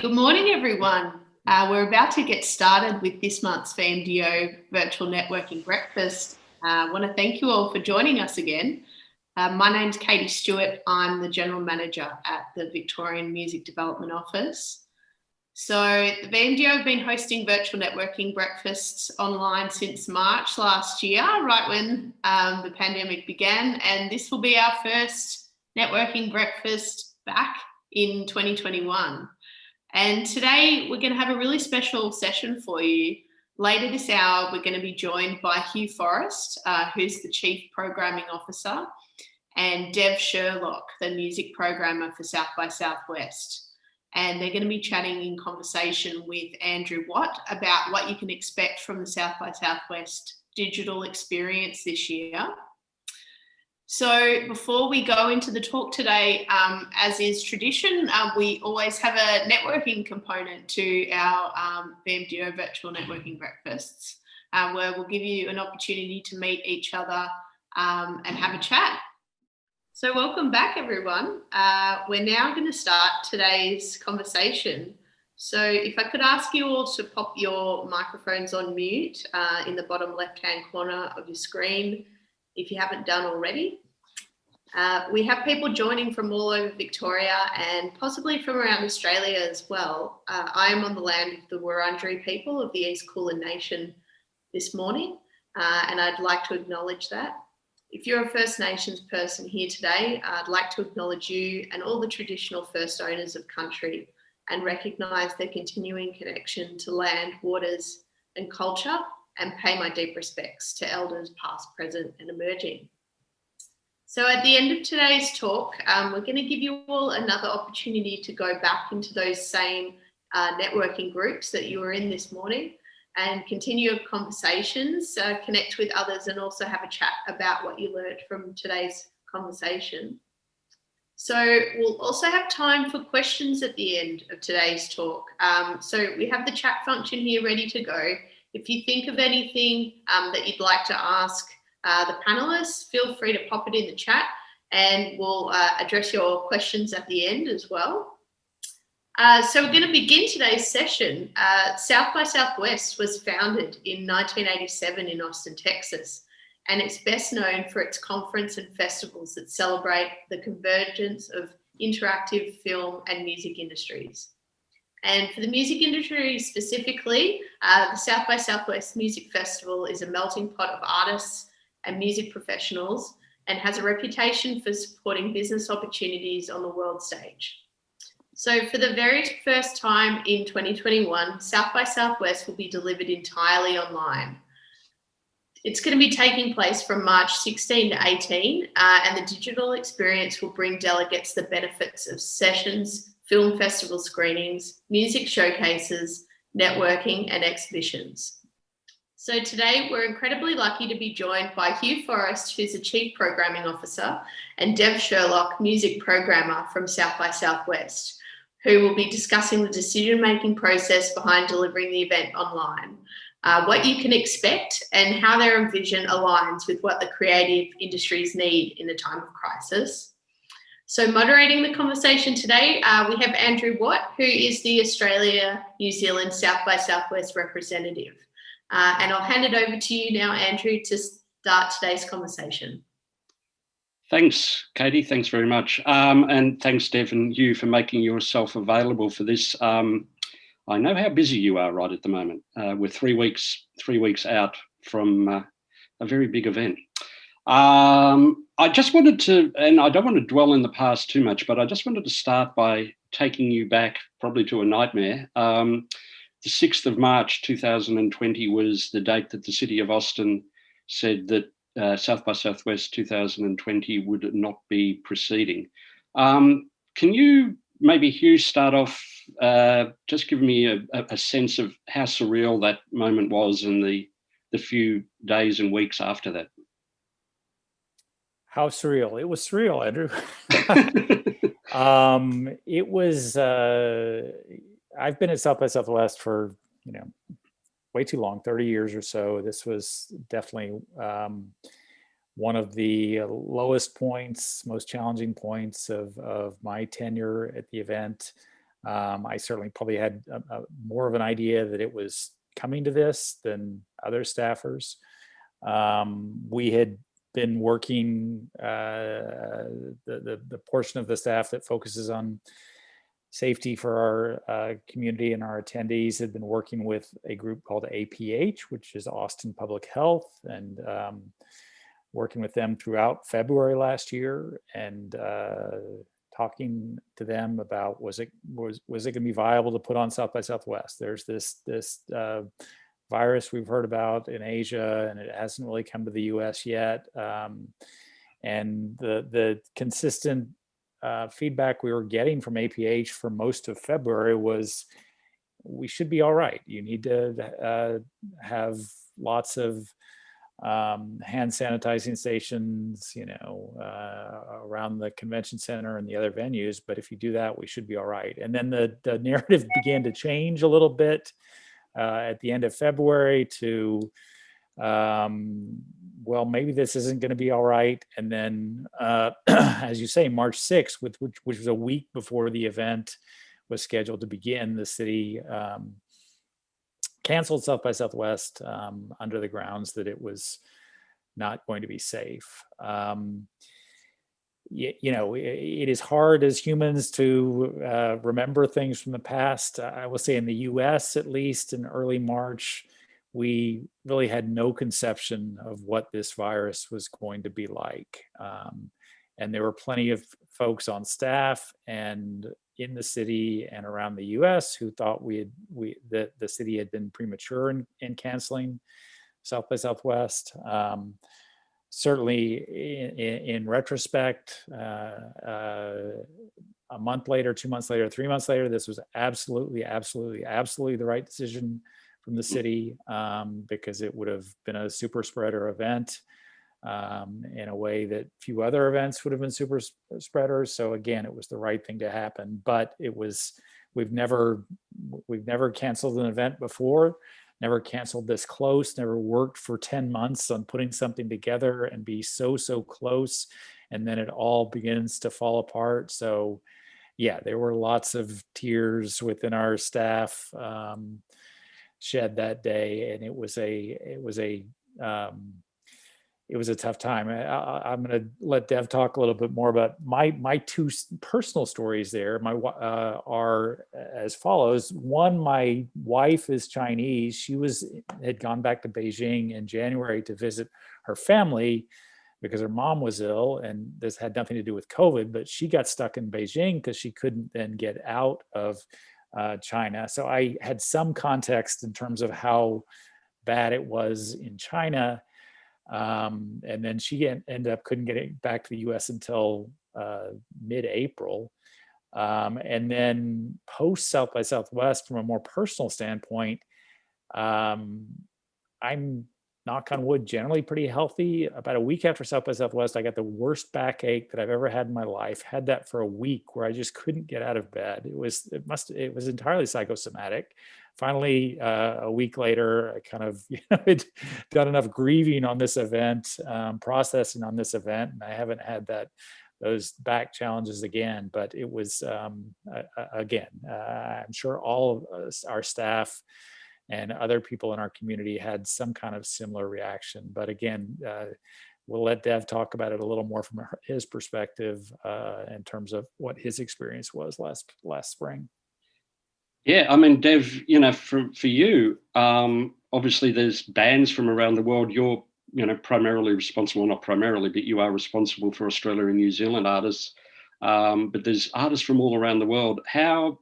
Good morning, everyone. We're about to get started with this month's VMDO Virtual Networking Breakfast. I want to thank you all for joining us again. My name's Katie Stewart. I'm the General Manager at the Victorian Music Development Office. So the VMDO have been hosting virtual networking breakfasts online since March last year, right when the pandemic began, and this will be our first networking breakfast back in 2021. And today we're going to have a really special session for you. Later this hour, we're going to be joined by Hugh Forrest, who's the Chief Programming Officer, and Dev Sherlock, the Music Programmer for South by Southwest. And they're going to be chatting in conversation with Andrew Watt about what you can expect from the South by Southwest digital experience this year. So before we go into the talk today, as is tradition, we always have a networking component to our VMDO virtual networking breakfasts, where we'll give you an opportunity to meet each other and have a chat. So welcome back, everyone. We're now going to start today's conversation. So if I could ask you all to pop your microphones on mute in the bottom left-hand corner of your screen, if you haven't done already. We have people joining from all over Victoria and possibly from around Australia as well. I am on the land of the Wurundjeri people of the East Kulin Nation this morning, and I'd like to acknowledge that. If you're a First Nations person here today, I'd like to acknowledge you and all the traditional first owners of country and recognise their continuing connection to land, waters and culture, and pay my deep respects to elders past, present and emerging. So at the end of today's talk, we're going to give you all another opportunity to go back into those same networking groups that you were in this morning and continue your conversations, connect with others and also have a chat about what you learned from today's conversation. So we'll also have time for questions at the end of today's talk. So we have the chat function here ready to go. If you think of anything that you'd like to ask the panelists, feel free to pop it in the chat and we'll address your questions at the end as well. So we're going to begin today's session. South by Southwest was founded in 1987 in Austin, Texas, and it's best known for its conference and festivals that celebrate the convergence of interactive film and music industries. And for the music industry specifically, the South by Southwest Music Festival is a melting pot of artists and music professionals and has a reputation for supporting business opportunities on the world stage. So for the very first time in 2021, South by Southwest will be delivered entirely online. It's going to be taking place from March 16 to 18, and the digital experience will bring delegates the benefits of sessions, film festival screenings, music showcases, networking and exhibitions. So today we're incredibly lucky to be joined by Hugh Forrest, who's the Chief Programming Officer, and Dev Sherlock, Music Programmer from South by Southwest, who will be discussing the decision-making process behind delivering the event online, what you can expect and how their vision aligns with what the creative industries need in a time of crisis. So moderating the conversation today, we have Andrew Watt, who is the Australia, New Zealand, South by Southwest Representative. And I'll hand it over to you now, Andrew, to start today's conversation. Thanks, Katie. Thanks very much. And thanks, Dev and Hugh, for making yourself available for this. I know how busy you are right at the moment. We're 3 weeks out from a very big event. I just wanted to, and I don't want to dwell in the past too much, but I just wanted to start by taking you back probably to a nightmare. The 6th of March 2020 was the date that the City of Austin said that South by Southwest 2020 would not be proceeding. Can you maybe, Hugh, start off just giving me a sense of how surreal that moment was and the few days and weeks after that? How surreal. It was surreal, Andrew. It was, I've been at South by Southwest for, way too long, 30 years or so. This was definitely one of the lowest points, most challenging points of my tenure at the event. I certainly probably had more of an idea that it was coming to this than other staffers. We had been working, the portion of the staff that focuses on safety for our community and our attendees had been working with a group called APH, which is Austin Public Health, and working with them throughout February last year, and talking to them about was it going to be viable to put on South by Southwest. There's this virus we've heard about in Asia, and it hasn't really come to the US yet. And the consistent feedback we were getting from APH for most of February was, we should be all right. You need to have lots of hand sanitizing stations, around the convention center and the other venues. But if you do that, we should be all right. And then the narrative began to change a little bit at the end of February to, well, maybe this isn't going to be all right. And then, as you say, March 6th, which was a week before the event was scheduled to begin, the city canceled South by Southwest under the grounds that it was not going to be safe. It is hard as humans to remember things from the past. I will say in the US, at least in early March, we really had no conception of what this virus was going to be like. And there were plenty of folks on staff and in the city and around the US who thought that the city had been premature in canceling South by Southwest. Certainly in retrospect, a month later, 2 months later, 3 months later, this was absolutely the right decision from the city, because it would have been a super spreader event in a way that few other events would have been super spreaders. So again, it was the right thing to happen, but we've never canceled an event before, never canceled this close, never worked for 10 months on putting something together and be so close. And then it all begins to fall apart. So yeah, there were lots of tears within our staff shed that day. And it was a tough time. I'm going to let Dev talk a little bit more about my two personal stories there. Are as follows. One, my wife is Chinese. She had gone back to Beijing in January to visit her family because her mom was ill, and this had nothing to do with COVID, but she got stuck in Beijing because she couldn't then get out of China. So I had some context in terms of how bad it was in China. And then she ended up couldn't get back to the US until mid-April. And then post South by Southwest, from a more personal standpoint, I'm, knock on wood, generally pretty healthy. About a week after South by Southwest, I got the worst backache that I've ever had in my life. Had that for a week where I just couldn't get out of bed. It was entirely psychosomatic. Finally, a week later, I kind of had done enough grieving on this event, processing on this event, and I haven't had those back challenges again. But it was again, I'm sure all of us, our staff and other people in our community, had some kind of similar reaction. But again, we'll let Dev talk about it a little more from his perspective in terms of what his experience was last spring. Yeah, I mean, Dev, for you, obviously there's bands from around the world. You're, primarily responsible, not primarily, but you are responsible for Australia and New Zealand artists. But there's artists from all around the world. How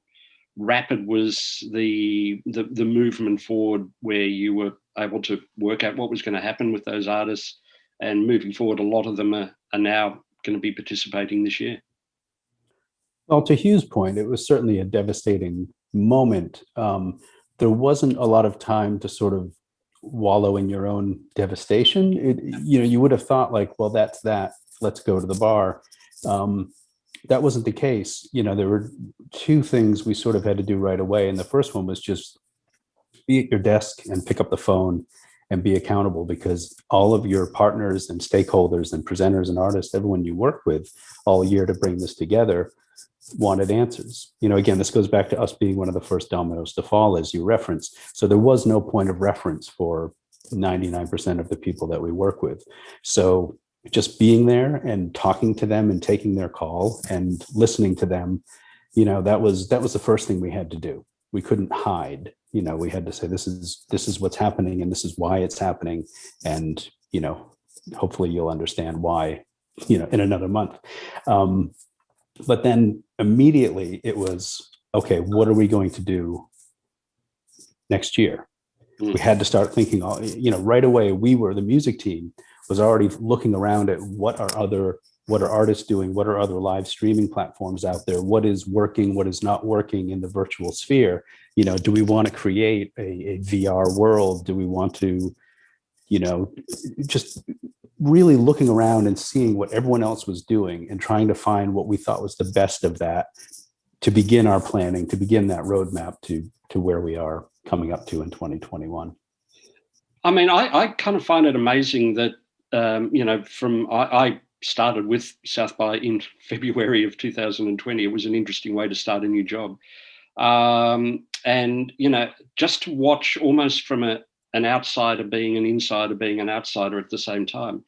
rapid was the movement forward where you were able to work out what was going to happen with those artists? And moving forward, a lot of them are now going to be participating this year. Well, to Hugh's point, it was certainly a devastating moment. There wasn't a lot of time to sort of wallow in your own devastation. You would have thought like, well, that's that. Let's go to the bar. That wasn't the case. There were two things we sort of had to do right away. And the first one was just be at your desk and pick up the phone and be accountable, because all of your partners and stakeholders and presenters and artists, everyone you worked with all year to bring this together, wanted answers. Again, this goes back to us being one of the first dominoes to fall, as you referenced. So there was no point of reference for 99% of the people that we work with. So just being there and talking to them and taking their call and listening to them, that was the first thing we had to do. We couldn't hide. We had to say, this is what's happening, and this is why it's happening. And, hopefully you'll understand why, in another month. But then immediately it was, okay, what are we going to do next year? We had to start thinking, right away. The music team was already looking around at what are artists doing? What are other live streaming platforms out there? What is working? What is not working in the virtual sphere? Do we want to create a VR world? Do we want to, just really looking around and seeing what everyone else was doing and trying to find what we thought was the best of that to begin our planning, to begin that roadmap to where we are coming up to in 2021. I mean, I kind of find it amazing that, I started with South by in February of 2020. It was an interesting way to start a new job. And, just to watch almost from an outsider being an insider, being an outsider at the same time,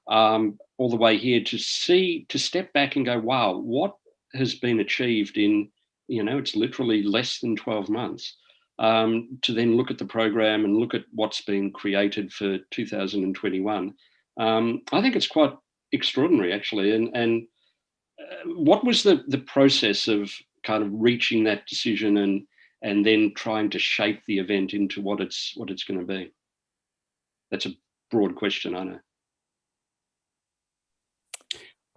all the way here to step back and go, wow, what has been achieved in, it's literally less than 12 months, to then look at the program and look at what's been created for 2021. I think it's quite extraordinary, actually. And what was the process of kind of reaching that decision and then trying to shape the event into what it's going to be? That's a broad question, I know.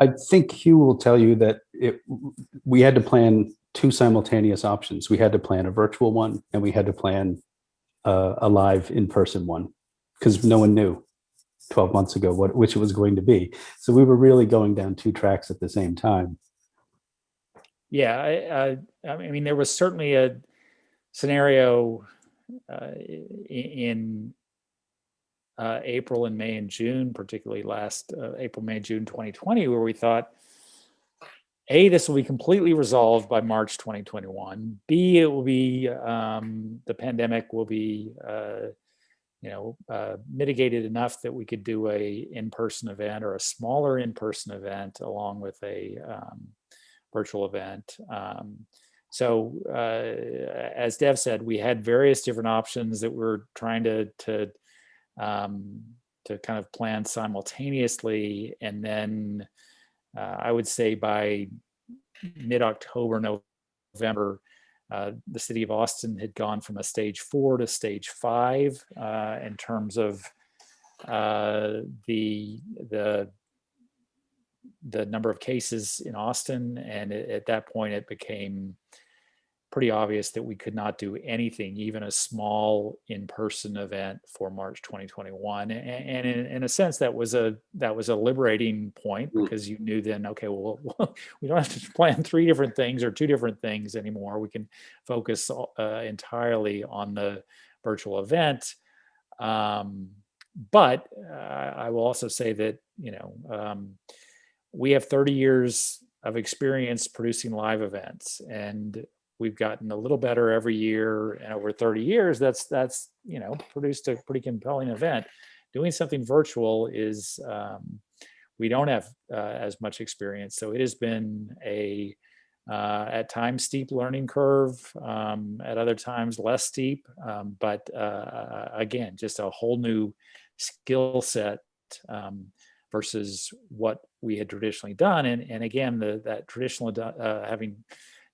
I think Hugh will tell you that we had to plan two simultaneous options. We had to plan a virtual one, and we had to plan a live in-person one, because no one knew 12 months ago which it was going to be. So we were really going down two tracks at the same time. Yeah, I mean, there was certainly a scenario in April and May and June, particularly last April, May, June 2020, where we thought, A, this will be completely resolved by March 2021. B, it will be, the pandemic will be, mitigated enough that we could do a in-person event or a smaller in-person event along with a virtual event. So as Dev said, we had various different options that we're trying to kind of plan simultaneously. And then I would say by mid-October, November, the city of Austin had gone from a stage 4 to stage 5 in terms of the number of cases in Austin. And at that point, it became pretty obvious that we could not do anything, even a small in-person event for March 2021. And in a sense, that was a liberating point, because you knew then, okay, well, we don't have to plan 3 different things or 2 different things anymore. We can focus entirely on the virtual event. But I will also say that, we have 30 years of experience producing live events, and we've gotten a little better every year. And over 30 years, that's produced a pretty compelling event. Doing something virtual is, we don't have as much experience. So it has been at times steep learning curve, at other times less steep. But again, just a whole new skill set versus what we had traditionally done. And again, that traditional having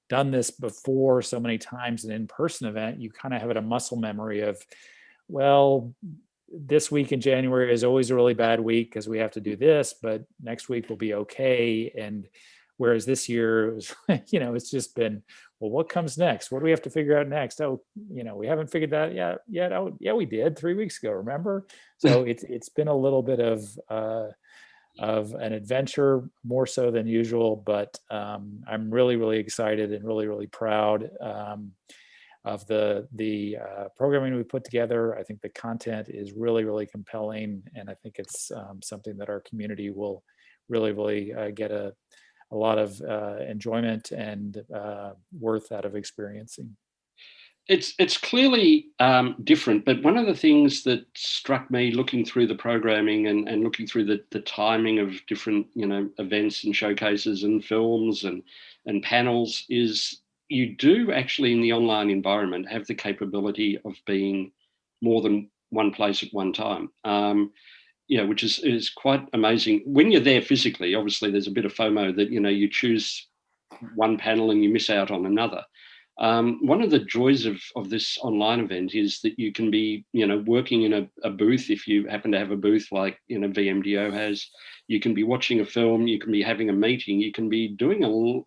done this before so many times, an in-person event, you kind of have a muscle memory of, well, this week in January is always a really bad week because we have to do this, but next week will be okay. And whereas this year, it was, it's just been, well, what comes next? What do we have to figure out next? Oh, we haven't figured that yet. Oh, yeah, we did 3 weeks ago, remember? So it's been a little bit of an adventure, more so than usual, but I'm really, really excited and really, really proud. the programming we put together. I think the content is really, really compelling, and I think it's something that our community will really get a lot of enjoyment and worth out of experiencing. It's clearly different, but one of the things that struck me looking through the programming and looking through the timing of different events and showcases and films and panels is you do actually in the online environment have the capability of being more than one place at one time. Which is quite amazing. When you're there physically, obviously there's a bit of FOMO that you choose one panel and you miss out on another. One of the joys of this online event is that you can be, working in a booth if you happen to have a booth like VMDO has. You can be watching a film. You can be having a meeting. You can be doing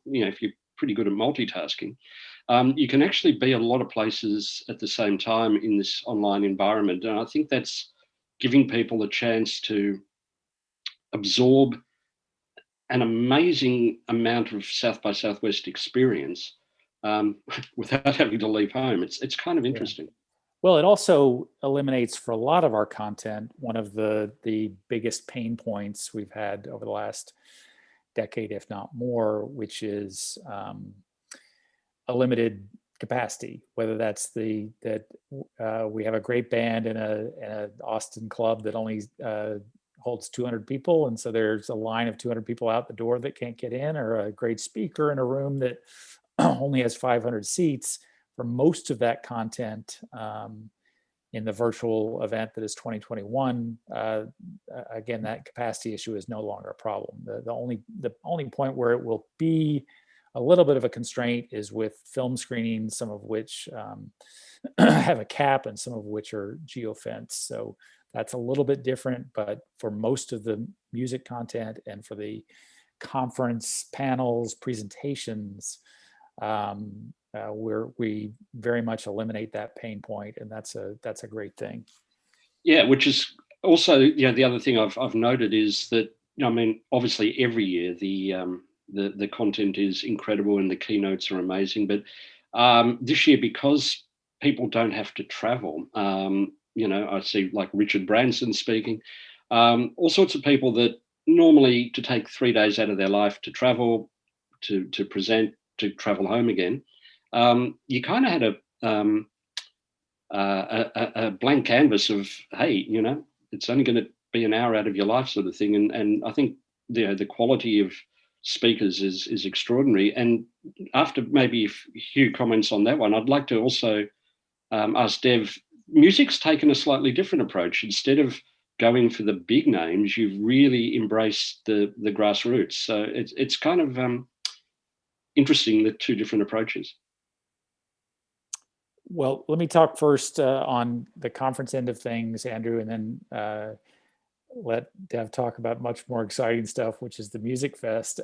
if you're pretty good at multitasking, you can actually be a lot of places at the same time in this online environment. And I think that's giving people a chance to absorb an amazing amount of South by Southwest experience without having to leave home. It's kind of interesting. Yeah. Well, it also eliminates for a lot of our content one of the biggest pain points we've had over the last decade, if not more, which is a limited capacity. Whether that's we have a great band in a Austin club that only holds 200 people, and so there's a line of 200 people out the door that can't get in, or a great speaker in a room that only has 500 seats. For most of that content in the virtual event that is 2021, again, that capacity issue is no longer a problem. The only point where it will be a little bit of a constraint is with film screenings, some of which have a cap and some of which are geofenced. So that's a little bit different, but for most of the music content and for the conference panels, presentations, we very much eliminate that pain point, and that's a great thing. Yeah, which is also the other thing I've noted is that obviously every year the content is incredible and the keynotes are amazing, but this year, because people don't have to travel, I see like Richard Branson speaking, all sorts of people that normally to take 3 days out of their life to travel, to present, to travel home again. You kind of had a blank canvas of, hey, it's only going to be an hour out of your life sort of thing. And I think the quality of speakers is extraordinary. And after maybe if Hugh comments on that one, I'd like to also ask Dev, music's taken a slightly different approach. Instead of going for the big names, you've really embraced the grassroots. So it's kind of interesting, the two different approaches. Well, let me talk first on the conference end of things, Andrew, and then let Dev talk about much more exciting stuff, which is the Music Fest.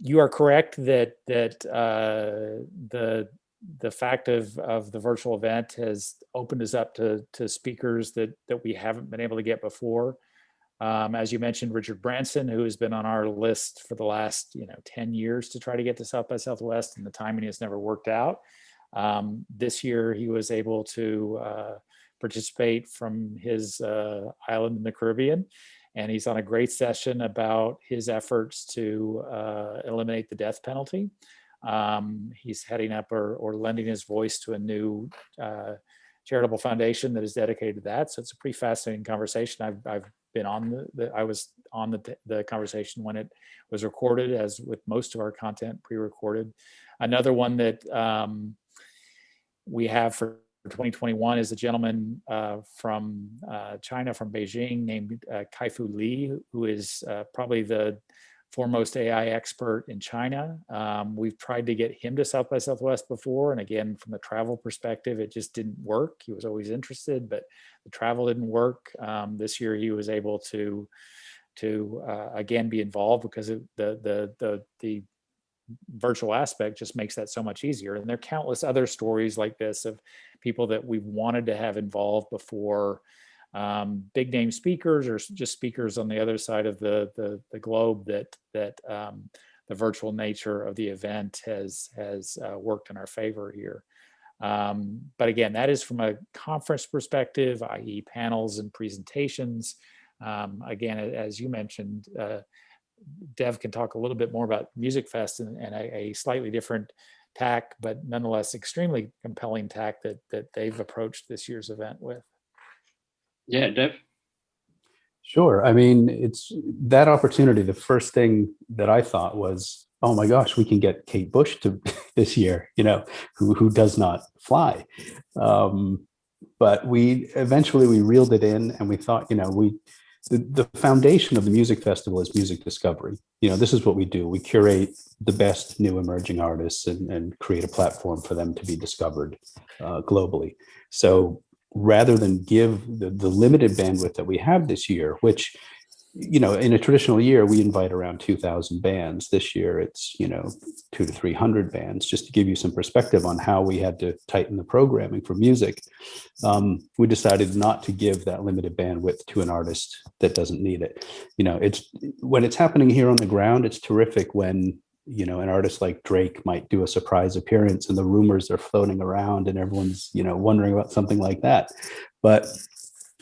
You are correct that the fact of the virtual event has opened us up to speakers that we haven't been able to get before. As you mentioned, Richard Branson, who has been on our list for the last 10 years to try to get to South by Southwest, and the timing has never worked out. This year, he was able to participate from his island in the Caribbean, and he's on a great session about his efforts to eliminate the death penalty. He's heading up or lending his voice to a new charitable foundation that is dedicated to that. So it's a pretty fascinating conversation. I've been on I was on the conversation when it was recorded, as with most of our content pre-recorded. Another one that we have for 2021 is a gentleman from China, from Beijing, named Kai-Fu Li, who is probably the foremost AI expert in China. We've tried to get him to South by Southwest before, and again, from the travel perspective, it just didn't work. He was always interested, but the travel didn't work. This year, he was able to again be involved because of the virtual aspect just makes that so much easier. And there are countless other stories like this of people that we've wanted to have involved before, big name speakers or just speakers on the other side of the globe that the virtual nature of the event has worked in our favor here. But again, that is from a conference perspective, i.e. panels and presentations. Again, as you mentioned, Dev can talk a little bit more about Music Fest and a slightly different tack, but nonetheless extremely compelling tack that they've approached this year's event with. Yeah, Dev? Sure. I mean, it's that opportunity. The first thing that I thought was, oh my gosh, we can get Kate Bush to this year, who does not fly. But we reeled it in, and we thought, the foundation of the music festival is music discovery. This is what we do. We curate the best new emerging artists and create a platform for them to be discovered globally. So rather than give the limited bandwidth that we have this year, which, in a traditional year, we invite around 2,000 bands. This year, it's, 200 to 300 bands, just to give you some perspective on how we had to tighten the programming for music. We decided not to give that limited bandwidth to an artist that doesn't need it. When it's happening here on the ground, it's terrific when, an artist like Drake might do a surprise appearance and the rumors are floating around and everyone's, wondering about something like that. But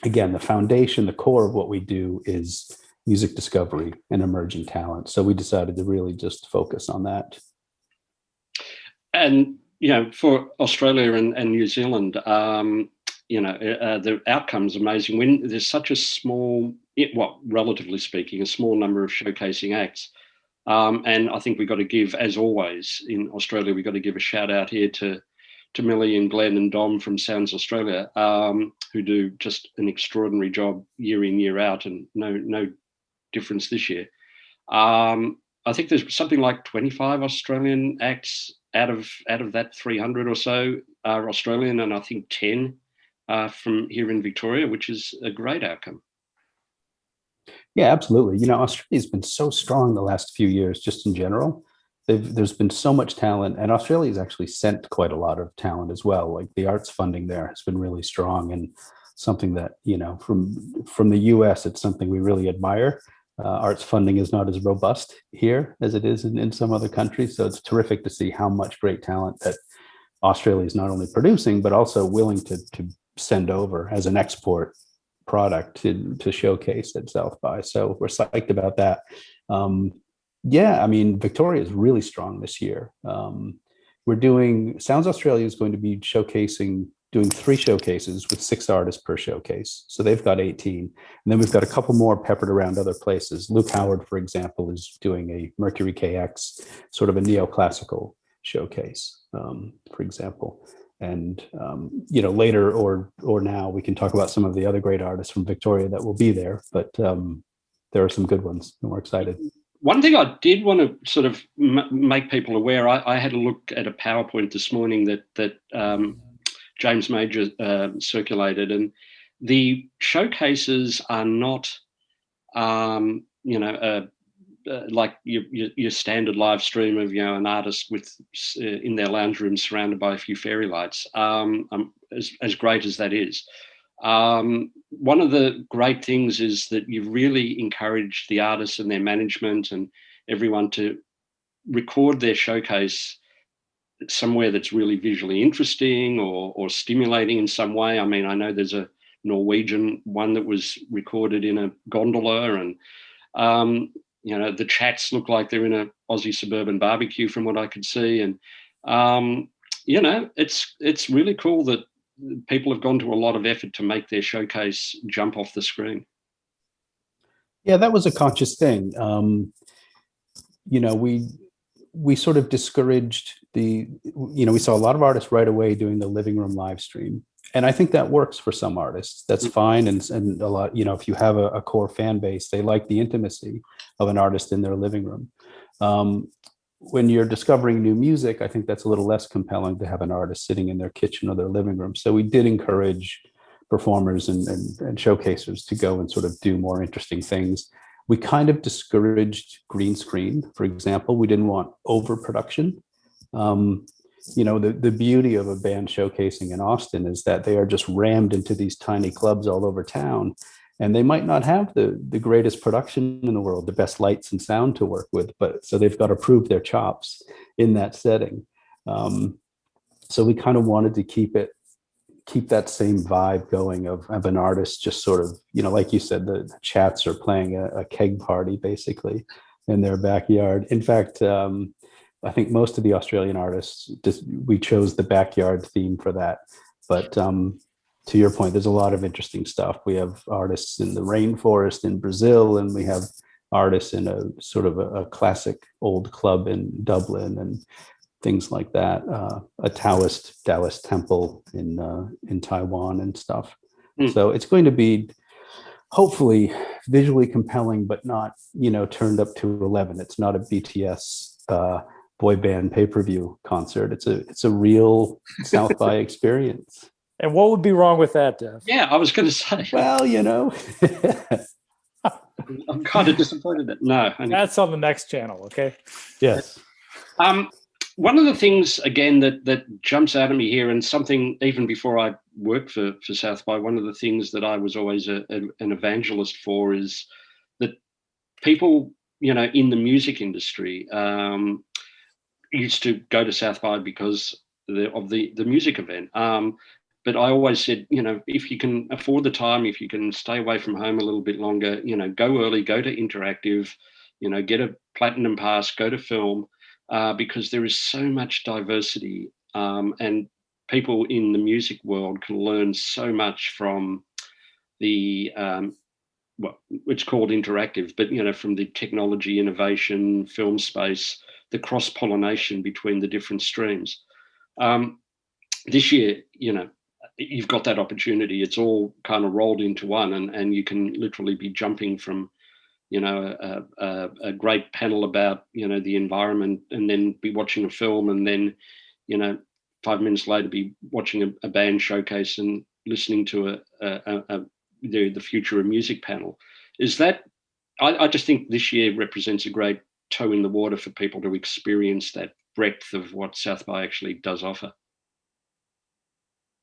again, the foundation, the core of what we do is music discovery and emerging talent. So we decided to really just focus on that. And, for Australia and New Zealand, the outcome's amazing. When there's such a small, relatively speaking, a small number of showcasing acts. And I think we've got to give, as always, in Australia, we've got to give a shout out here to Millie and Glenn and Dom from Sounds Australia, who do just an extraordinary job year in, year out, and no difference this year. I think there's something like 25 Australian acts out of that 300 or so are Australian, and I think 10 from here in Victoria, which is a great outcome. Yeah, absolutely. Australia's been so strong the last few years, just in general. There's been so much talent, and Australia's actually sent quite a lot of talent as well. Like the arts funding there has been really strong, and something that, from the US, it's something we really admire. Arts funding is not as robust here as it is in some other countries. So it's terrific to see how much great talent that Australia is not only producing, but also willing to send over as an export product to showcase at South by. So we're psyched about that. Victoria is really strong this year. Sounds Australia is going to be doing 3 showcases with 6 artists per showcase. So they've got 18. And then we've got a couple more peppered around other places. Luke Howard, for example, is doing a Mercury KX, sort of a neoclassical showcase, for example. And, later or now we can talk about some of the other great artists from Victoria that will be there, but there are some good ones and we're excited. One thing I did want to sort of make people aware, I had a look at a PowerPoint this morning that James Major circulated, and the showcases are not, like your standard live stream of an artist with in their lounge room surrounded by a few fairy lights. As great as that is, one of the great things is that you've really encouraged the artists and their management and everyone to record their showcase somewhere that's really visually interesting or stimulating in some way. I mean, I know there's a Norwegian one that was recorded in a gondola, and the chats look like they're in a Aussie suburban barbecue from what I could see. And it's really cool that people have gone to a lot of effort to make their showcase jump off the screen. Yeah, that was a conscious thing. We sort of discouraged we saw a lot of artists right away doing the living room live stream. And I think that works for some artists. That's fine. And a lot, if you have a core fan base, they like the intimacy of an artist in their living room. When you're discovering new music, I think that's a little less compelling to have an artist sitting in their kitchen or their living room. So we did encourage performers and showcasers to go and sort of do more interesting things. We kind of discouraged green screen, for example. We didn't want overproduction. The beauty of a band showcasing in Austin is that they are just rammed into these tiny clubs all over town, and they might not have the greatest production in the world, the best lights and sound to work with, but so they've got to prove their chops in that setting. So we kind of wanted to keep that same vibe going of an artist just sort of, like you said, the chats are playing a keg party basically in their backyard. In fact, I think most of the Australian artists, we chose the backyard theme for that. But to your point, there's a lot of interesting stuff. We have artists in the rainforest in Brazil, and we have artists in a sort of a classic old club in Dublin and things like that. A Taoist Taoist temple in Taiwan and stuff. So it's going to be hopefully visually compelling, but not turned up to 11. It's not a BTS boy band pay-per-view concert. It's a real South by experience. And what would be wrong with that, Dev? Yeah, I was going to say. Well, I'm kind of disappointed that no. That's on the next channel, okay? Yes. One of the things, again, that jumps out at me here, and something even before I worked for South by, one of the things that I was always an evangelist for is that people, in the music industry used to go to South by because of the music event. But I always said, if you can afford the time, if you can stay away from home a little bit longer, go early, go to interactive, get a platinum pass, go to film, because there is so much diversity, and people in the music world can learn so much from the, it's called interactive, but, from the technology, innovation, film space, the cross-pollination between the different streams. This year, you've got that opportunity. It's all kind of rolled into one, and you can literally be jumping from, a great panel about, the environment, and then be watching a film, and then, 5 minutes later be watching a band showcase and listening to the future of music panel. Is that, I just think this year represents a great toe in the water for people to experience that breadth of what South by actually does offer.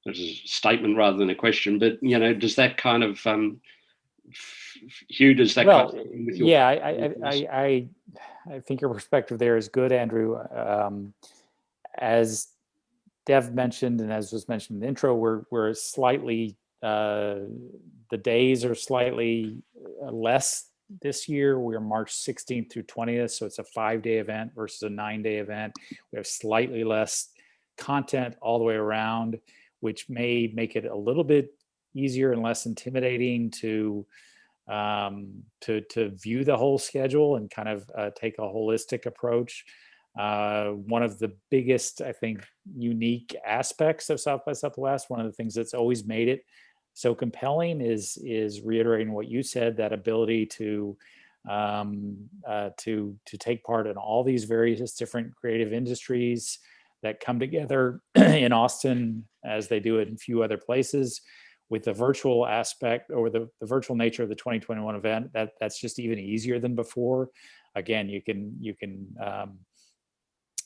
There's a statement rather than a question, but does that kind of Hugh, does that well, kind of with your I think your perspective there is good, Andrew. As Dev mentioned, and as was mentioned in the intro, we're slightly the days are slightly less this year. We're March 16th through 20th, so it's a 5-day event versus a 9-day event. We have slightly less content all the way around, which may make it a little bit easier and less intimidating to view the whole schedule and kind of take a holistic approach. One of the biggest, I think, unique aspects of South by Southwest, one of the things that's always made it so compelling is reiterating what you said, that ability to take part in all these various different creative industries that come together in Austin, as they do it in a few other places, with the virtual aspect or the virtual nature of the 2021 event. That's just even easier than before. Again, you can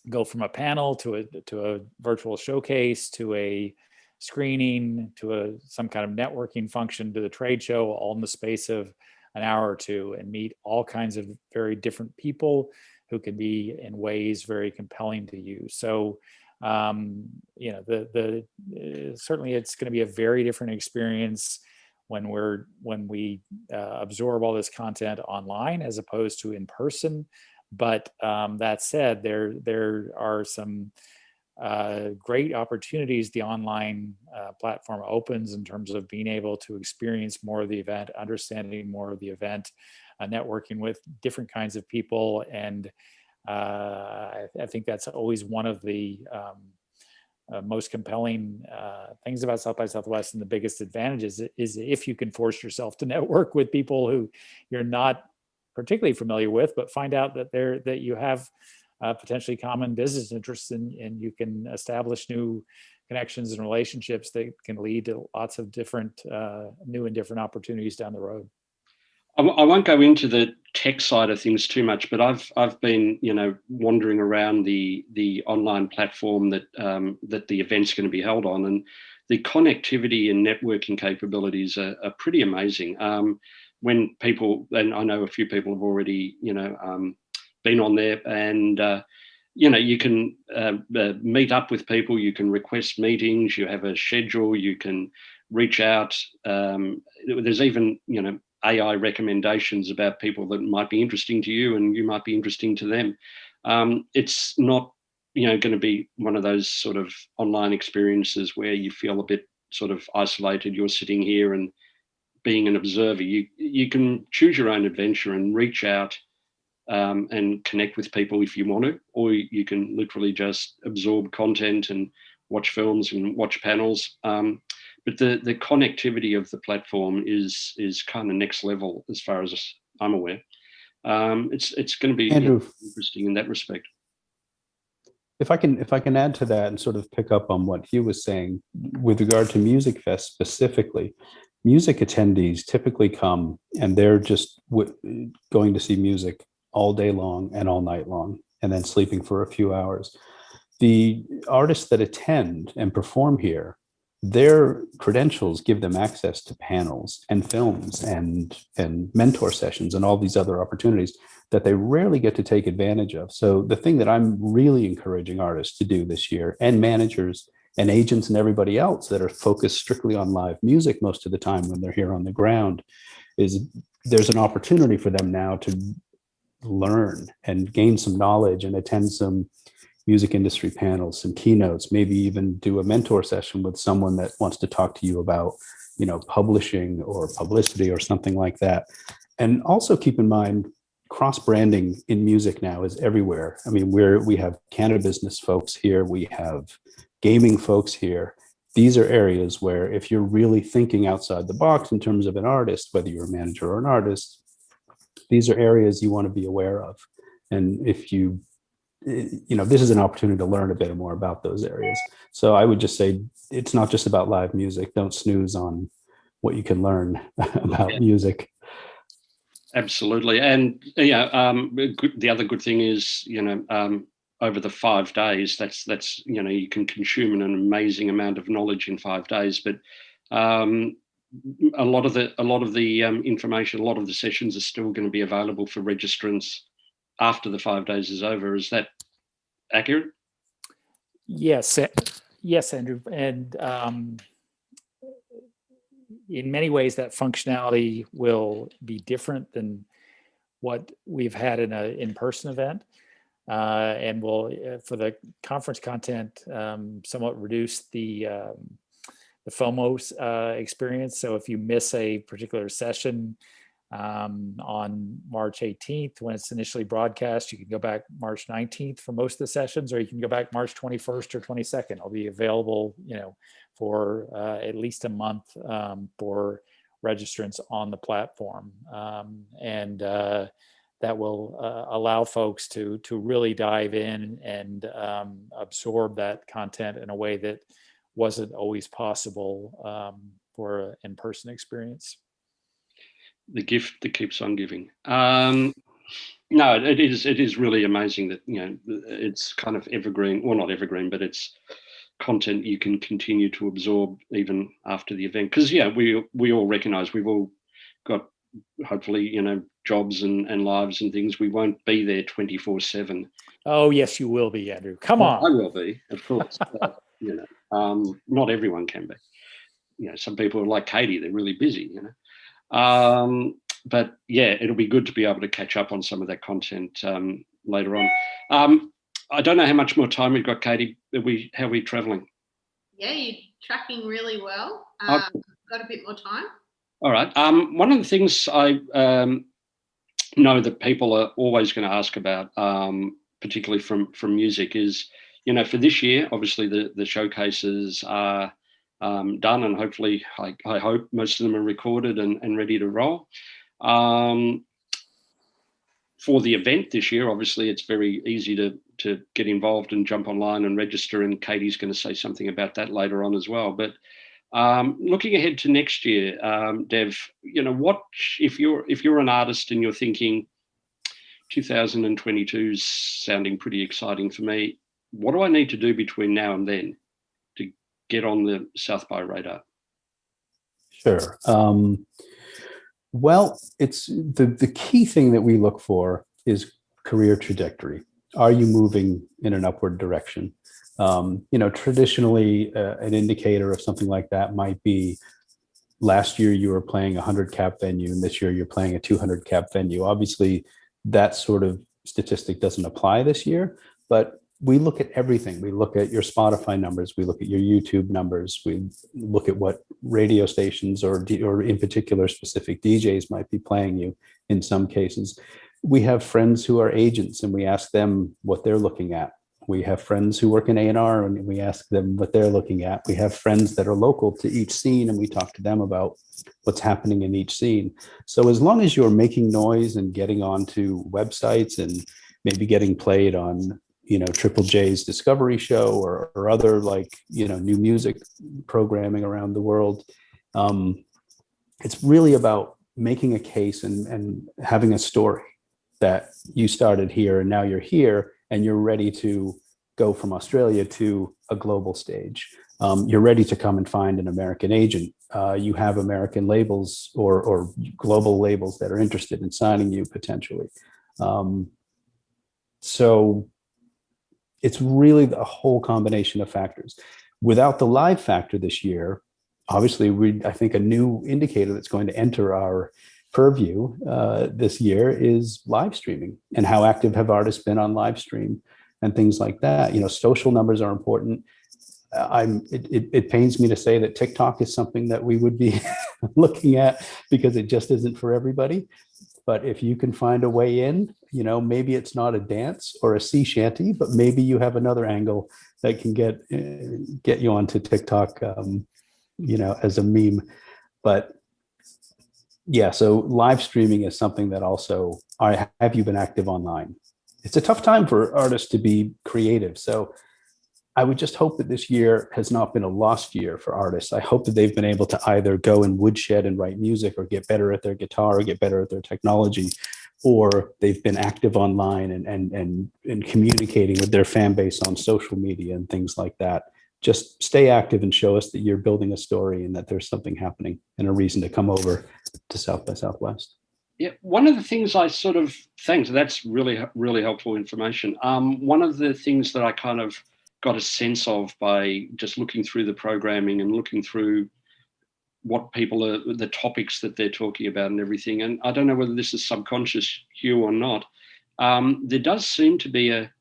go from a panel to a virtual showcase to a screening to some kind of networking function to the trade show, all in the space of an hour or two, and meet all kinds of very different people who can be in ways very compelling to you. So, certainly it's going to be a very different experience when we absorb all this content online as opposed to in person. But that said, there are some great opportunities the online platform opens in terms of being able to experience more of the event, understanding more of the event, networking with different kinds of people. And I think that's always one of the most compelling things about South by Southwest, and the biggest advantages is if you can force yourself to network with people who you're not particularly familiar with, but find out that you have potentially common business interests, and you can establish new connections and relationships that can lead to lots of different new and different opportunities down the road. I won't go into the tech side of things too much, but I've been wandering around the online platform that the event's going to be held on, and the connectivity and networking capabilities are pretty amazing. When people, and I know a few people have already been on there, and you can meet up with people, you can request meetings, you have a schedule, you can reach out. There's even, AI recommendations about people that might be interesting to you and you might be interesting to them. It's not, going to be one of those sort of online experiences where you feel a bit sort of isolated. You're sitting here and being an observer. You can choose your own adventure and reach out and connect with people if you want to, or you can literally just absorb content and watch films and watch panels. But the connectivity of the platform is kind of next level as far as I'm aware. It's going to be Andrew, interesting in that respect. If I can add to that and sort of pick up on what Hugh was saying with regard to Music Fest specifically, music attendees typically come and they're just going to see music all day long and all night long, and then sleeping for a few hours. The artists that attend and perform here, their credentials give them access to panels and films and mentor sessions and all these other opportunities that they rarely get to take advantage of. So the thing that I'm really encouraging artists to do this year, and managers and agents and everybody else that are focused strictly on live music most of the time when they're here on the ground, is there's an opportunity for them now to learn and gain some knowledge and attend some music industry panels, some keynotes, maybe even do a mentor session with someone that wants to talk to you about, publishing or publicity or something like that. And also keep in mind, cross-branding in music now is everywhere. I mean, we have cannabis folks here, we have gaming folks here. These are areas where if you're really thinking outside the box in terms of an artist, whether you're a manager or an artist, these are areas you want to be aware of. And if this is an opportunity to learn a bit more about those areas. So I would just say, it's not just about live music. Don't snooze on what you can learn about music. Absolutely. And the other good thing is, over the 5 days, that's you can consume an amazing amount of knowledge in 5 days. But a lot of the information, a lot of the sessions are still going to be available for registrants after the 5 days is over. Is that accurate? Yes, Andrew. And in many ways, that functionality will be different than what we've had in an in-person event. And will, for the conference content, somewhat reduce the FOMO experience. So if you miss a particular session on March 18th, when it's initially broadcast, you can go back March 19th for most of the sessions, or you can go back March 21st or 22nd. It'll be available, for at least a month for registrants on the platform. And that will allow folks to really dive in and absorb that content in a way that wasn't always possible for an in-person experience. The gift that keeps on giving. No, it is really amazing that it's kind of evergreen. Well, not evergreen, but it's content you can continue to absorb even after the event. Because we all recognise we've all got hopefully jobs and lives and things. We won't be there 24/7. Oh yes, you will be, Andrew. Come on. I will be, of course. But, not everyone can be. Some people are like Katie; they're really busy. But yeah, it'll be good to be able to catch up on some of that content later on. I don't know how much more time we've got, Katie. How are we travelling? Yeah, you're tracking really well. Got a bit more time. All right. One of the things I know that people are always going to ask about, particularly from music, is for this year, obviously the showcases are done, and hopefully, I hope most of them are recorded and ready to roll. For the event this year, obviously, it's very easy to get involved and jump online and register, and Katie's going to say something about that later on as well. But looking ahead to next year, Dev, what if you're an artist and you're thinking 2022 is sounding pretty exciting for me, what do I need to do between now and then to get on the South by radar? Sure. Well, it's the key thing that we look for is career trajectory. Are you moving in an upward direction? Traditionally, an indicator of something like that might be last year you were playing a 100 cap venue and this year you're playing a 200 cap venue. Obviously, that sort of statistic doesn't apply this year, but we look at everything. We look at your Spotify numbers, we look at your YouTube numbers, we look at what radio stations or in particular specific DJs might be playing you in some cases. We have friends who are agents and we ask them what they're looking at. We have friends who work in A&R and we ask them what they're looking at. We have friends that are local to each scene and we talk to them about what's happening in each scene. So as long as you're making noise and getting onto websites and maybe getting played on, Triple J's Discovery Show or other new music programming around the world, it's really about making a case and having a story that you started here and now you're here and you're ready to go from Australia to a global stage. You're ready to come and find an American agent. You have American labels or global labels that are interested in signing you potentially. So it's really a whole combination of factors. Without the live factor this year, obviously, I think a new indicator that's going to enter our purview this year is live streaming and how active have artists been on live stream and things like that. Social numbers are important. It pains me to say that TikTok is something that we would be looking at because it just isn't for everybody. But if you can find a way in, maybe it's not a dance or a sea shanty, but maybe you have another angle that can get you onto TikTok, as a meme. But yeah, so live streaming is something that also, have you been active online? It's a tough time for artists to be creative. So I would just hope that this year has not been a lost year for artists. I hope that they've been able to either go and woodshed and write music or get better at their guitar or get better at their technology, or they've been active online and communicating with their fan base on social media and things like that. Just stay active and show us that you're building a story and that there's something happening and a reason to come over to South by Southwest. Yeah, one of the things thanks, that's really, really helpful information. One of the things that I kind of got a sense of by just looking through the programming and looking through what people are, the topics that they're talking about and everything, and I don't know whether this is subconscious, Hugh, or not, there does seem to be a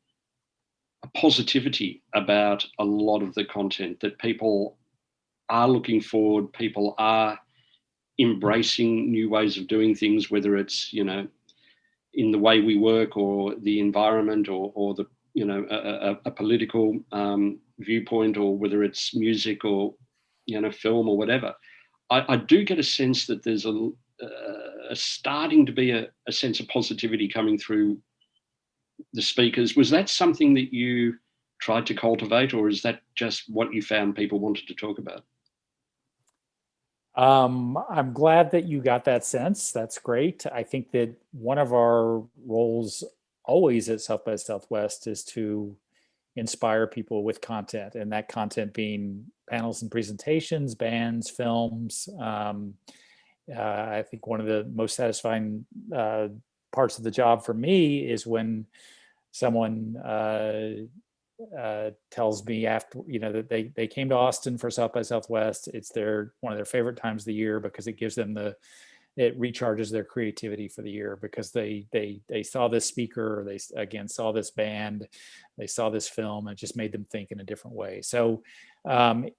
positivity about a lot of the content, that people are looking forward, people are embracing new ways of doing things, whether it's, in the way we work or the environment or the, a political viewpoint, or whether it's music or, film or whatever. I do get a sense that there's a starting to be a sense of positivity coming through the speakers. Was that something that you tried to cultivate, or is that just what you found people wanted to talk about? I'm glad that you got that sense. That's great. I think that one of our roles always at South by Southwest is to inspire people with content, and that content being panels and presentations, bands, films. I think one of the most satisfying parts of the job for me is when someone tells me after, that they came to Austin for South by Southwest. It's one of their favorite times of the year because it gives them it recharges their creativity for the year, because they saw this speaker, or they again saw this band, they saw this film, and it just made them think in a different way. So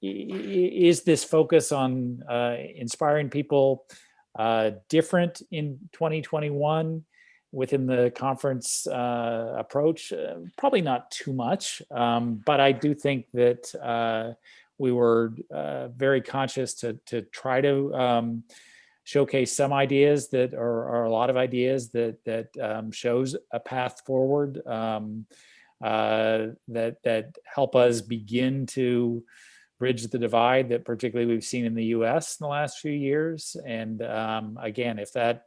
is this focus on inspiring people different in 2021 within the conference approach? Probably not too much, but I do think that we were very conscious to try to showcase some ideas that are a lot of ideas that shows a path forward, that help us begin to bridge the divide that particularly we've seen in the US in the last few years. And again, if that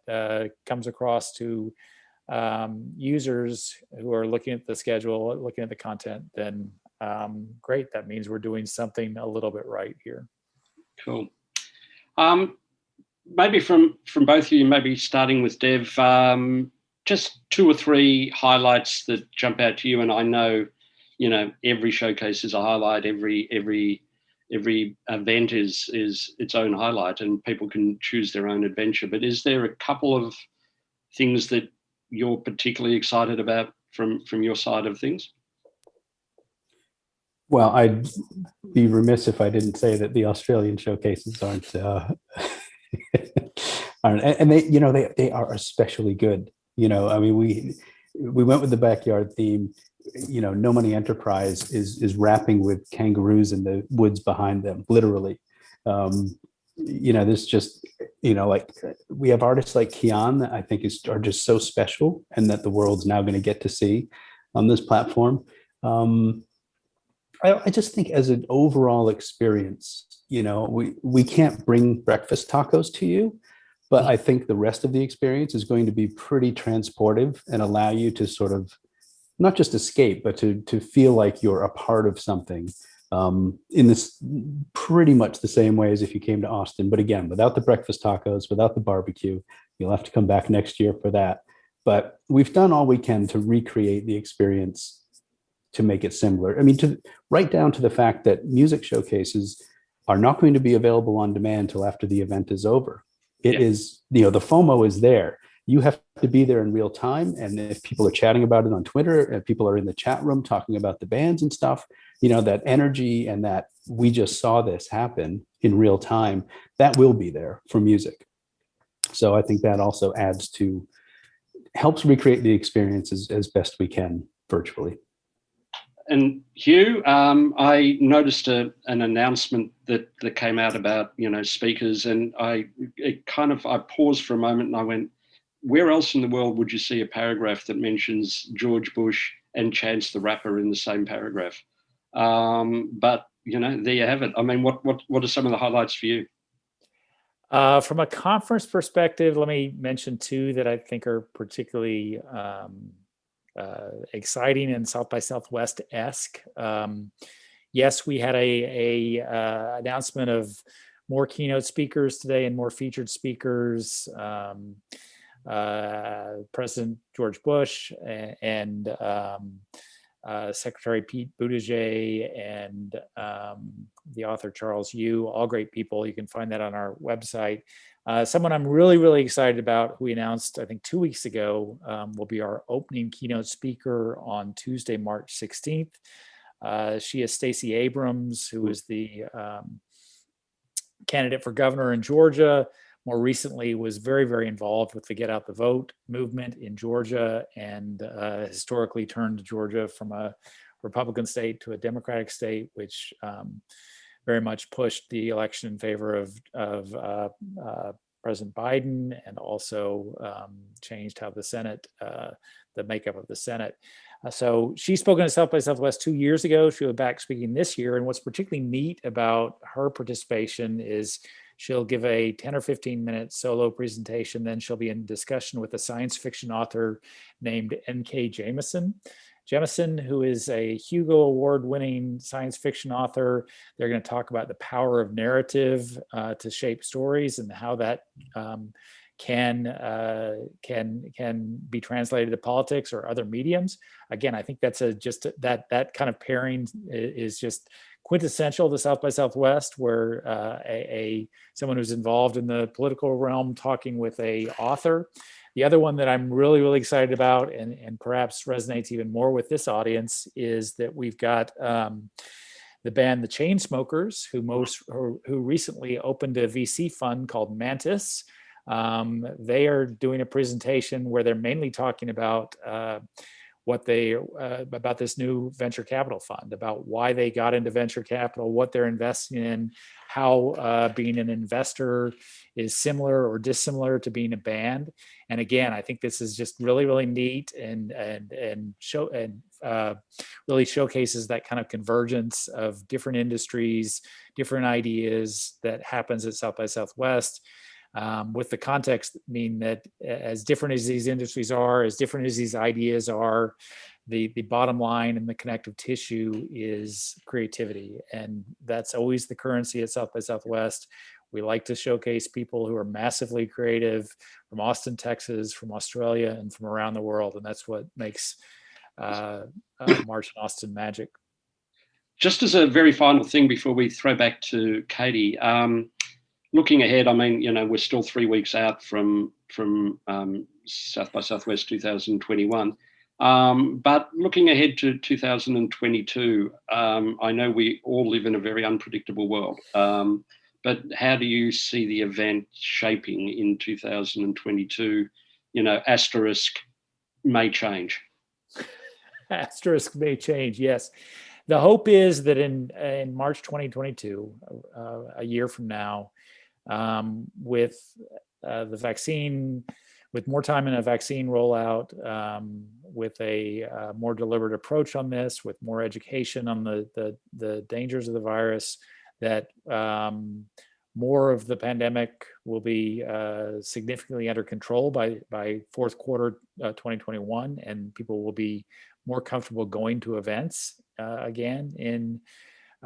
comes across to users who are looking at the schedule, looking at the content, then great. That means we're doing something a little bit right here. Cool. Maybe from both of you, maybe starting with Dev, just 2 or 3 highlights that jump out to you. And I know, every showcase is a highlight. Every event is its own highlight, and people can choose their own adventure. But is there a couple of things that you're particularly excited about from your side of things? Well, I'd be remiss if I didn't say that the Australian showcases aren't, and they are especially good. I mean, we went with the backyard theme. No Money Enterprise is rapping with kangaroos in the woods behind them, literally. There's just, like, we have artists like Kian that I think are just so special, and that the world's now going to get to see on this platform. I just think as an overall experience, we can't bring breakfast tacos to you, but I think the rest of the experience is going to be pretty transportive and allow you to sort of not just escape, but to feel like you're a part of something, in this pretty much the same way as if you came to Austin. But again, without the breakfast tacos, without the barbecue. You'll have to come back next year for that. But we've done all we can to recreate the experience to make it similar. I mean, right down to the fact that music showcases are not going to be available on demand until after the event is over. It is, the FOMO is there. You have to be there in real time. And if people are chatting about it on Twitter, and people are in the chat room talking about the bands and stuff, that energy and that we just saw this happen in real time, that will be there for music. So I think that also helps recreate the experience as best we can virtually. And Hugh, I noticed an announcement that came out about, speakers, and I paused for a moment and I went, where else in the world would you see a paragraph that mentions George Bush and Chance the Rapper in the same paragraph? But, there you have it. I mean, what are some of the highlights for you? From a conference perspective, let me mention 2 that I think are particularly exciting and South by Southwest-esque. Yes, we had a announcement of more keynote speakers today and more featured speakers. President George Bush and Secretary Pete Buttigieg and the author Charles Yu, all great people. You can find that on our website. Someone I'm really, really excited about, who we announced, I think 2 weeks ago, will be our opening keynote speaker on Tuesday, March 16th. She is Stacey Abrams, who is the candidate for governor in Georgia. More recently was very, very involved with the Get Out the Vote movement in Georgia, and historically turned Georgia from a Republican state to a Democratic state, which very much pushed the election in favor of President Biden, and also changed how the Senate, the makeup of the Senate. So she's spoken at South by Southwest 2 years ago. She'll be back speaking this year. And what's particularly neat about her participation is she'll give a 10 or 15 minute solo presentation. Then she'll be in discussion with a science fiction author named N.K. Jemisin. Jemisin, who is a Hugo Award-winning science fiction author. They're going to talk about the power of narrative to shape stories, and how that can be translated to politics or other mediums. Again, I think that's that kind of pairing is just quintessential to South by Southwest, where someone who's involved in the political realm talking with a author. The other one that I'm really, really excited about, and perhaps resonates even more with this audience, is that we've got the band The Chainsmokers, who recently opened a VC fund called Mantis. They are doing a presentation where they're mainly talking about about this new venture capital fund, about why they got into venture capital, what they're investing in, how being an investor is similar or dissimilar to being a band. And again, I think this is just really, really neat, and really showcases that kind of convergence of different industries, different ideas that happens at South by Southwest. With the context mean that as different as these industries are, as different as these ideas are, the bottom line and the connective tissue is creativity. And that's always the currency at South by Southwest. We like to showcase people who are massively creative from Austin, Texas, from Australia, and from around the world. And that's what makes March in Austin magic. Just as a very final thing before we throw back to Katie, looking ahead, I mean, we're still 3 weeks out from South by Southwest 2021. But looking ahead to 2022, I know we all live in a very unpredictable world. But how do you see the event shaping in 2022? Asterisk may change. Asterisk may change, yes. The hope is that in March 2022, a year from now, with the vaccine, with more time in a vaccine rollout, with a more deliberate approach on this, with more education on the dangers of the virus, that more of the pandemic will be significantly under control by fourth quarter 2021, and people will be more comfortable going to events again in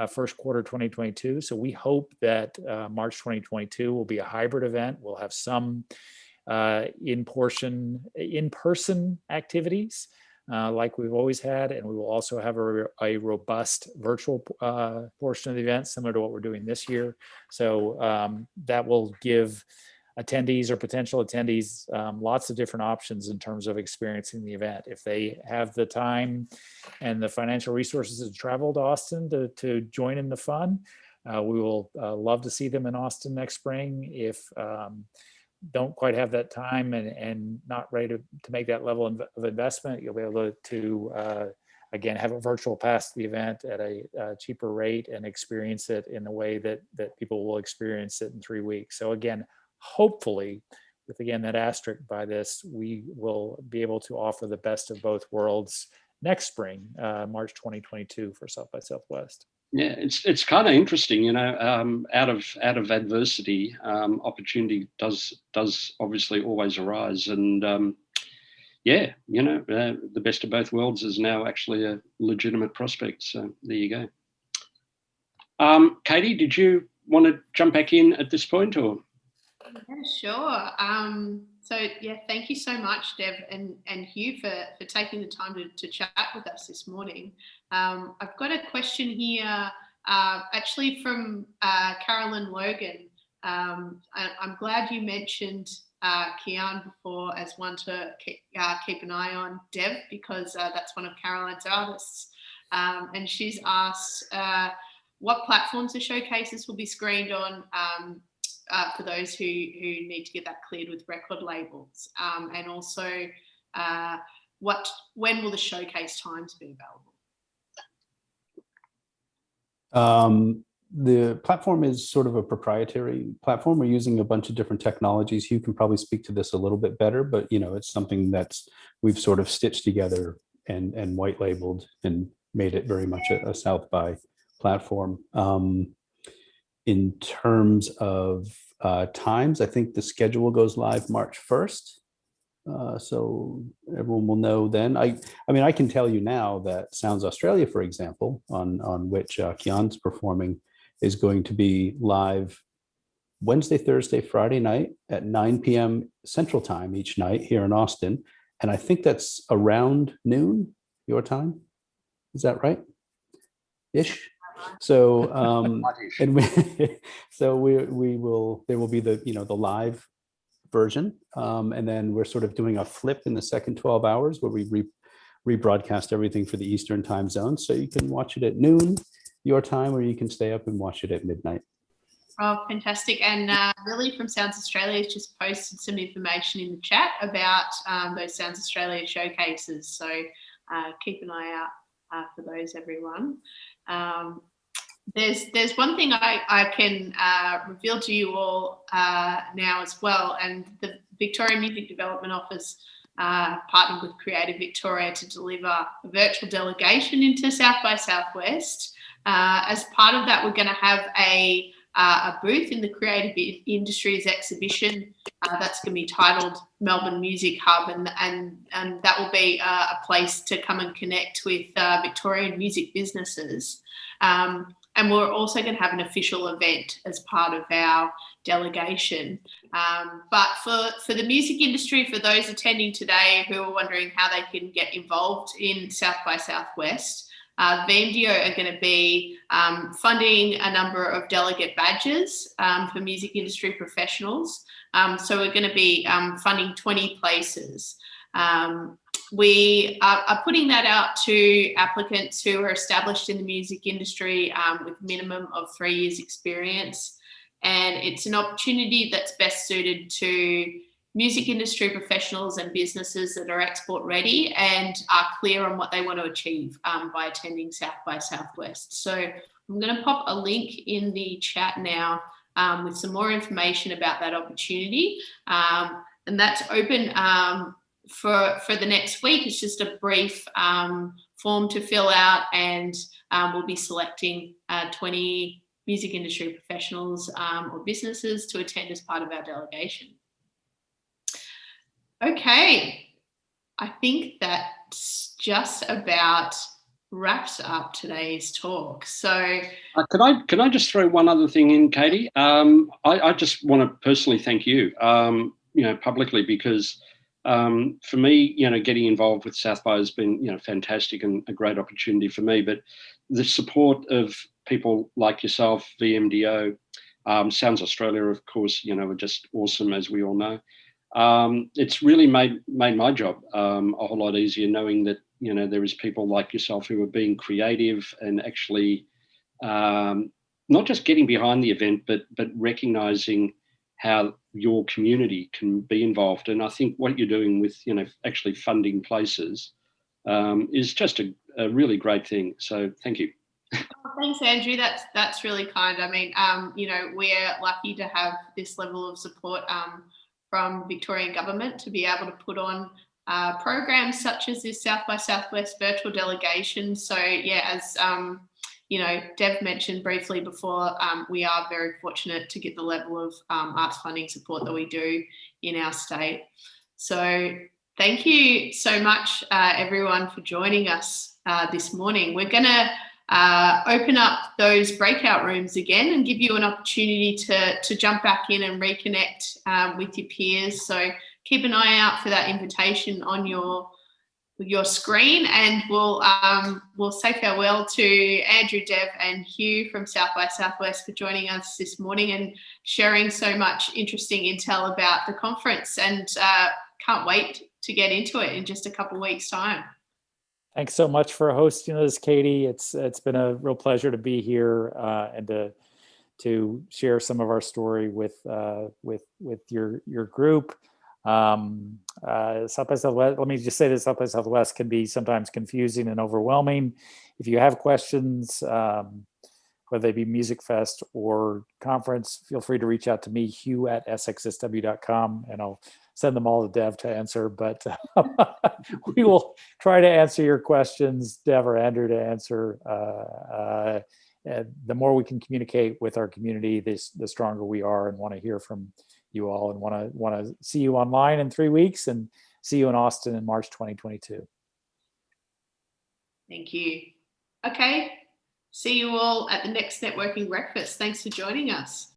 first quarter 2022. So we hope that March 2022 will be a hybrid event. We'll have some in-person activities like we've always had, and we will also have a robust virtual portion of the event, similar to what we're doing this year. So that will give attendees or potential attendees lots of different options in terms of experiencing the event. If they have the time and the financial resources to travel to Austin to join in the fun, we will love to see them in Austin next spring. If don't quite have that time and not ready to make that level of investment, you'll be able to again, have a virtual pass to the event at a cheaper rate and experience it in a way that people will experience it in 3 weeks. So again, hopefully, with again that asterisk by this, we will be able to offer the best of both worlds next spring, March 2022 for South by Southwest. Yeah, it's kind of interesting, out of adversity, opportunity does obviously always arise, and the best of both worlds is now actually a legitimate prospect. So there you go. Katie, did you want to jump back in at this point, or? Yeah, sure. So yeah, thank you so much, Dev and Hugh, for taking the time to chat with us this morning. I've got a question here, actually from Carolyn Logan. I'm glad you mentioned Kian before as one to keep an eye on, Dev, because that's one of Caroline's artists. And she's asked what platforms the showcases will be screened on, for those who need to get that cleared with record labels, and also when will the showcase times be available? The platform is sort of a proprietary platform. We're using a bunch of different technologies. Hugh can probably speak to this a little bit better, but it's something we've sort of stitched together and white labeled and made it very much a South by platform. In terms of times, I think the schedule goes live March 1st. So everyone will know then. I mean, I can tell you now that Sounds Australia, for example, on which Kian's performing, is going to be live Wednesday, Thursday, Friday night at 9 p.m. Central Time each night here in Austin. And I think that's around noon, your time. Is that right? Ish. So and there will be the live version, and then we're sort of doing a flip in the second 12 hours where we rebroadcast everything for the Eastern time zone, so you can watch it at noon your time, or you can stay up and watch it at midnight. Oh, fantastic. And Lily from Sounds Australia has just posted some information in the chat about those Sounds Australia showcases, so keep an eye out for those, everyone. There's one thing I can reveal to you all now as well, and the Victoria Music Development Office partnered with Creative Victoria to deliver a virtual delegation into South by Southwest. As part of that, we're going to have a booth in the Creative Industries exhibition that's going to be titled Melbourne Music Hub, and that will be a place to come and connect with Victorian music businesses. And we're also going to have an official event as part of our delegation. But for the music industry, for those attending today who are wondering how they can get involved in South by Southwest, VMDO are going to be funding a number of delegate badges for music industry professionals. So we're going to be funding 20 places. We are putting that out to applicants who are established in the music industry with minimum of 3 years experience. And it's an opportunity that's best suited to music industry professionals and businesses that are export ready and are clear on what they want to achieve by attending South by Southwest. So I'm going to pop a link in the chat now with some more information about that opportunity. And that's open for the next week. It's just a brief form to fill out, and we'll be selecting 20 music industry professionals or businesses to attend as part of our delegation. Okay, I think that just about wraps up today's talk. So can I just throw one other thing in, Katie? I just want to personally thank you, publicly, because for me, getting involved with South by has been, fantastic and a great opportunity for me. But the support of people like yourself, VMDO, Sounds Australia, of course, are just awesome, as we all know. It's really made my job a whole lot easier, knowing that, there is people like yourself who are being creative and actually not just getting behind the event, but recognising how your community can be involved. And I think what you're doing with, actually funding places is just a really great thing. So thank you. Thanks, Andrew. That's really kind. I mean, we're lucky to have this level of support from Victorian government to be able to put on programs such as this South by Southwest virtual delegation. So yeah, as Dev mentioned briefly before, we are very fortunate to get the level of arts funding support that we do in our state. So thank you so much, everyone, for joining us this morning. We're going to open up those breakout rooms again and give you an opportunity to jump back in and reconnect with your peers. So keep an eye out for that invitation on your screen, and we'll say farewell to Andrew, Dev, and Hugh from South by Southwest for joining us this morning and sharing so much interesting intel about the conference, and can't wait to get into it in just a couple of weeks' time. Thanks so much for hosting us, Katie. It's been a real pleasure to be here and to share some of our story with your group. South by Southwest, let me just say that South by Southwest can be sometimes confusing and overwhelming. If you have questions, whether they be Music Fest or conference, feel free to reach out to me, Hugh at SXSW.com, and I'll send them all to Dev to answer. But we will try to answer your questions, Dev or Andrew to answer. The more we can communicate with our community, the stronger we are, and want to hear from you all, and want to see you online in 3 weeks and see you in Austin in March 2022. Thank you. Okay. See you all at the next networking breakfast. Thanks for joining us.